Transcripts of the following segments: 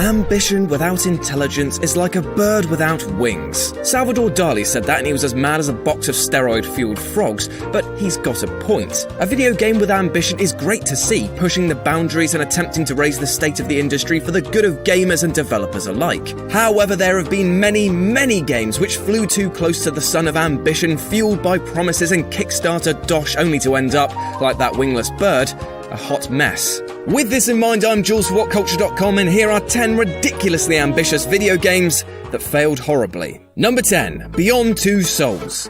Ambition without intelligence is like a bird without wings. Salvador Dali said that and he was as mad as a box of steroid-fueled frogs, but he's got a point. A video game with ambition is great to see, pushing the boundaries and attempting to raise the state of the industry for the good of gamers and developers alike. However, there have been many games which flew too close to the sun of ambition, fueled by promises and Kickstarter dosh, only to end up, like that wingless bird, a hot mess. With this in mind, I'm Jules for WhatCulture.com, and here are 10 ridiculously ambitious video games that failed horribly. Number 10. Beyond Two Souls.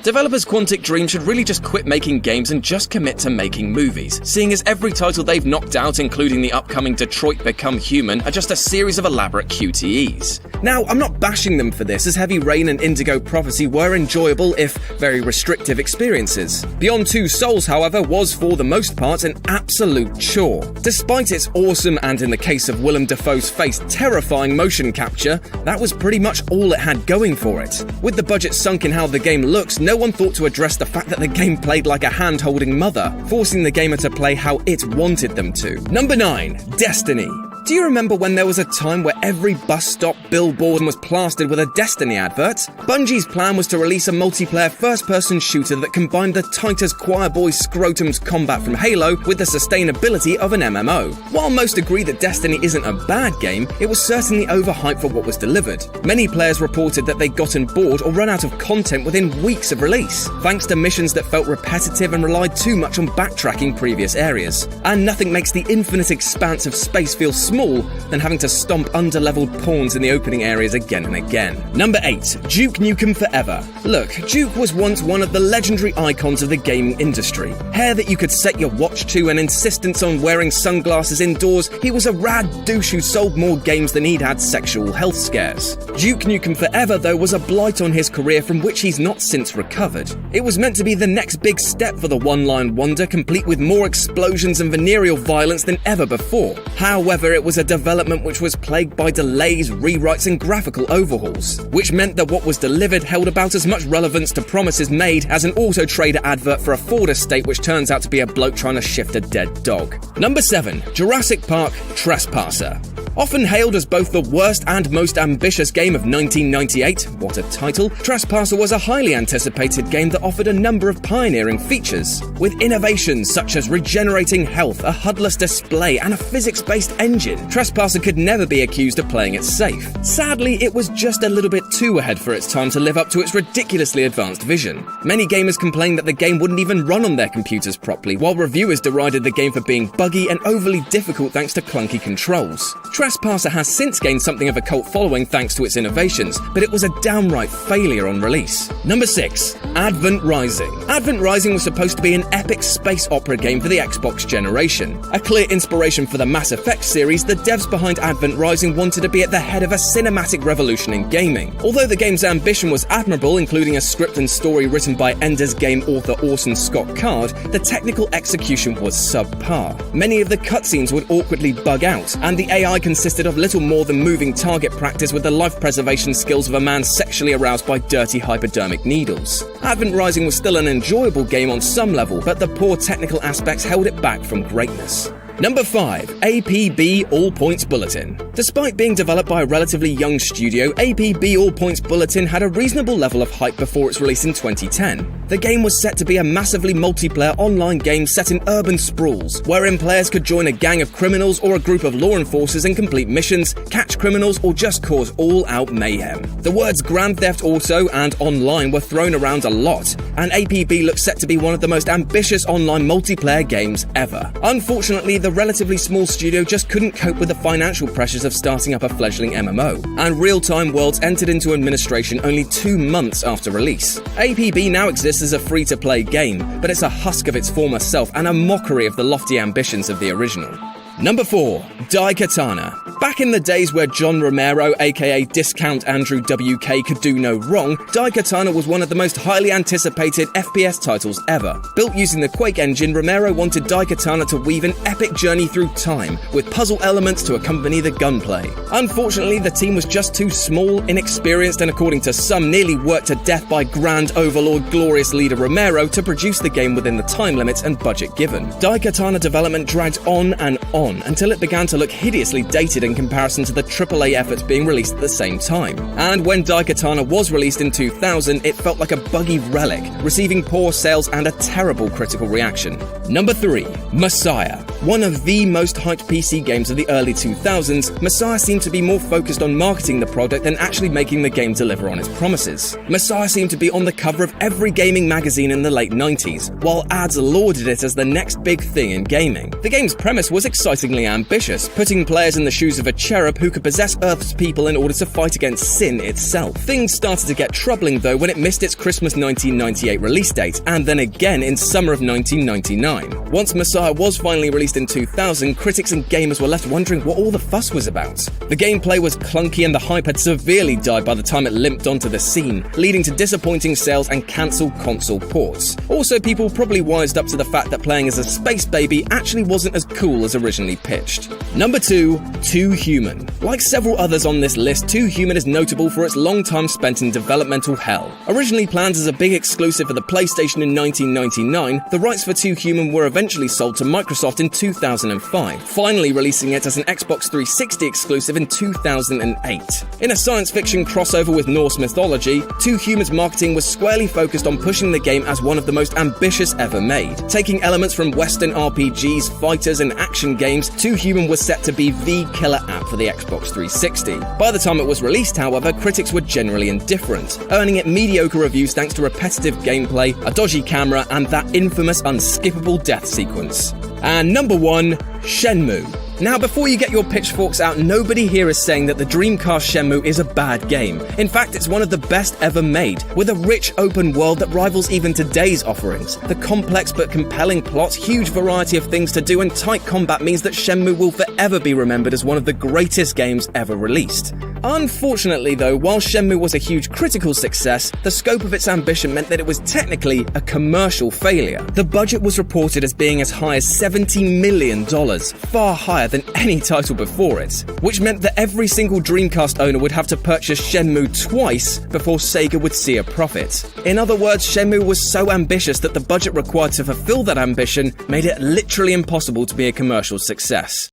Developers Quantic Dream should really just quit making games and just commit to making movies, seeing as every title they've knocked out, including the upcoming Detroit Become Human, are just a series of elaborate QTEs. Now, I'm not bashing them for this, as Heavy Rain and Indigo Prophecy were enjoyable, if very restrictive, experiences. Beyond Two Souls, however, was for the most part an absolute chore. Despite its awesome and, in the case of Willem Dafoe's face, terrifying motion capture, that was pretty much all it had going for it. With the budget sunk in how the game looks, no one thought to address the fact that the game played like a hand-holding mother, forcing the gamer to play how it wanted them to. Number 9. Destiny. Do you remember when there was a time where every bus stop, billboard was plastered with a Destiny advert? Bungie's plan was to release a multiplayer first-person shooter that combined the tight as choir boy scrotum's combat from Halo with the sustainability of an MMO. While most agree that Destiny isn't a bad game, it was certainly overhyped for what was delivered. Many players reported that they'd gotten bored or run out of content within weeks of release, thanks to missions that felt repetitive and relied too much on backtracking previous areas. And nothing makes the infinite expanse of space feel small than having to stomp under-leveled pawns in the opening areas again and again. Number 8. Duke Nukem Forever. Look, Duke was once one of the legendary icons of the gaming industry. Hair that you could set your watch to, and insistence on wearing sunglasses indoors, he was a rad douche who sold more games than he'd had sexual health scares. Duke Nukem Forever, though, was a blight on his career from which he's not since recovered. It was meant to be the next big step for the one-line wonder, complete with more explosions and venereal violence than ever before. However, it was a development which was plagued by delays, rewrites and graphical overhauls, which meant that what was delivered held about as much relevance to promises made as an Auto Trader advert for a Ford estate which turns out to be a bloke trying to shift a dead dog. Number 7. Jurassic Park Trespasser. Often hailed as both the worst and most ambitious game of 1998, what a title, Trespasser was a highly anticipated game that offered a number of pioneering features. With innovations such as regenerating health, a HUD-less display and a physics-based engine, Trespasser could never be accused of playing it safe. Sadly, it was just a little bit too ahead for its time to live up to its ridiculously advanced vision. Many gamers complained that the game wouldn't even run on their computers properly, while reviewers derided the game for being buggy and overly difficult thanks to clunky controls. Trespasser has since gained something of a cult following thanks to its innovations, but it was a downright failure on release. Number 6. Advent Rising. Advent Rising was supposed to be an epic space opera game for the Xbox generation. A clear inspiration for the Mass Effect series, the devs behind Advent Rising wanted to be at the head of a cinematic revolution in gaming. Although the game's ambition was admirable, including a script and story written by Ender's Game author Orson Scott Card, the technical execution was subpar. Many of the cutscenes would awkwardly bug out, and the AI consisted of little more than moving target practice with the life preservation skills of a man sexually aroused by dirty hypodermic needles. Advent Rising was still an enjoyable game on some level, but the poor technical aspects held it back from greatness. Number 5. APB All Points Bulletin. Despite being developed by a relatively young studio, APB All Points Bulletin had a reasonable level of hype before its release in 2010. The game was set to be a massively multiplayer online game set in urban sprawls, wherein players could join a gang of criminals or a group of law enforcers and complete missions, catch criminals, or just cause all-out mayhem. The words Grand Theft Auto and online were thrown around a lot, and APB looks set to be one of the most ambitious online multiplayer games ever. Unfortunately, the relatively small studio just couldn't cope with the financial pressures of starting up a fledgling MMO, and Real-Time Worlds entered into administration only 2 months after release. APB now exists as a free-to-play game, but it's a husk of its former self and a mockery of the lofty ambitions of the original. Number 4. Daikatana. Back in the days where John Romero, aka Discount Andrew WK, could do no wrong, Daikatana was one of the most highly anticipated FPS titles ever. Built using the Quake engine, Romero wanted Daikatana to weave an epic journey through time, with puzzle elements to accompany the gunplay. Unfortunately, the team was just too small, inexperienced, and according to some, nearly worked to death by Grand Overlord Glorious Leader Romero to produce the game within the time limits and budget given. Daikatana development dragged on and on until it began to look hideously dated in comparison to the AAA efforts being released at the same time. And when Daikatana was released in 2000, it felt like a buggy relic, receiving poor sales and a terrible critical reaction. Number 3. Messiah. One of the most hyped PC games of the early 2000s, Messiah seemed to be more focused on marketing the product than actually making the game deliver on its promises. Messiah seemed to be on the cover of every gaming magazine in the late 90s, while ads lauded it as the next big thing in gaming. The game's premise was excitingly ambitious, putting players in the shoes of a cherub who could possess Earth's people in order to fight against sin itself. Things started to get troubling though when it missed its Christmas 1998 release date, and then again in summer of 1999. Once Messiah was finally released in 2000, critics and gamers were left wondering what all the fuss was about. The gameplay was clunky and the hype had severely died by the time it limped onto the scene, leading to disappointing sales and cancelled console ports. Also, people probably wised up to the fact that playing as a space baby actually wasn't as cool as originally pitched. Number 2. Too Human. Like several others on this list, Too Human is notable for its long time spent in developmental hell. Originally planned as a big exclusive for the PlayStation in 1999, the rights for Too Human were eventually sold to Microsoft in 2005, finally releasing it as an Xbox 360 exclusive in 2008. In a science fiction crossover with Norse mythology, Too Human's marketing was squarely focused on pushing the game as one of the most ambitious ever made. Taking elements from Western RPGs, fighters, and action games, Too Human was set to be the killer app for the Xbox 360. By the time it was released, however, critics were generally indifferent, earning it mediocre reviews thanks to repetitive gameplay, a dodgy camera, and that infamous unskippable death sequence. And number 1, Shenmue. Now, before you get your pitchforks out, nobody here is saying that the Dreamcast Shenmue is a bad game. In fact, it's one of the best ever made, with a rich open world that rivals even today's offerings. The complex but compelling plot, huge variety of things to do, and tight combat means that Shenmue will forever be remembered as one of the greatest games ever released. Unfortunately though, while Shenmue was a huge critical success, the scope of its ambition meant that it was technically a commercial failure. The budget was reported as being as high as $70 million, far higher than any title before it, which meant that every single Dreamcast owner would have to purchase Shenmue twice before Sega would see a profit. In other words, Shenmue was so ambitious that the budget required to fulfill that ambition made it literally impossible to be a commercial success.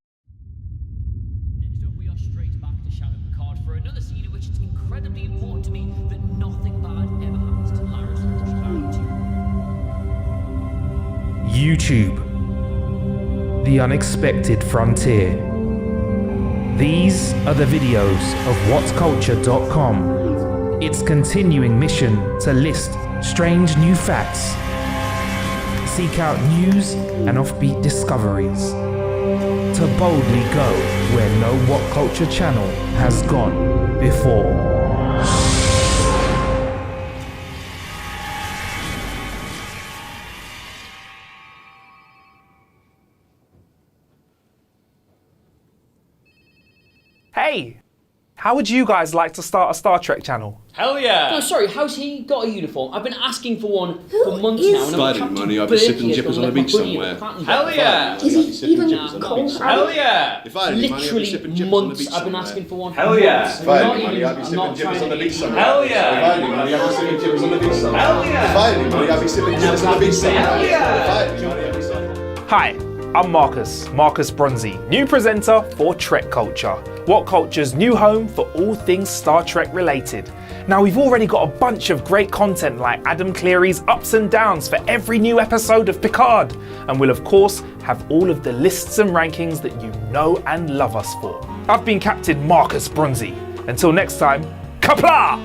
Next up, we are straight back to Shadow Picard for another scene in which it's incredibly important to me that nothing bad ever happens to Lara's YouTube. The unexpected frontier. These are the videos of WhatCulture.com. Its continuing mission to list strange new facts, seek out news and offbeat discoveries, to boldly go where no WhatCulture channel has gone before. Hey, how would you guys like to start a Star Trek channel? Hell yeah! Oh, sorry, how's he got a uniform? I've been asking for one for months now. And Friday money, I'll be sipping jippers on the beach somewhere. Hell yeah! Is he even cold? Hell yeah! If I had any money, I'd be Literally sipping jippers on the months beach I've been somewhere. asking for one. Hell yeah! If I had any money, I'd be sipping jippers on the beach somewhere. Hell yeah! If I had any money, I'd be sipping jippers on the beach somewhere. Hell yeah! If I had any money, I'd be sipping jippers on the beach somewhere. Hell yeah! If I had any money, I'd be sipping... Hi, I'm Marcus Bronzy, new presenter for Trek Culture, WhatCulture's new home for all things Star Trek related. Now, we've already got a bunch of great content like Adam Cleary's ups and downs for every new episode of Picard, and we'll of course have all of the lists and rankings that you know and love us for. I've been Captain Marcus Bronzy. Until next time, Kapla!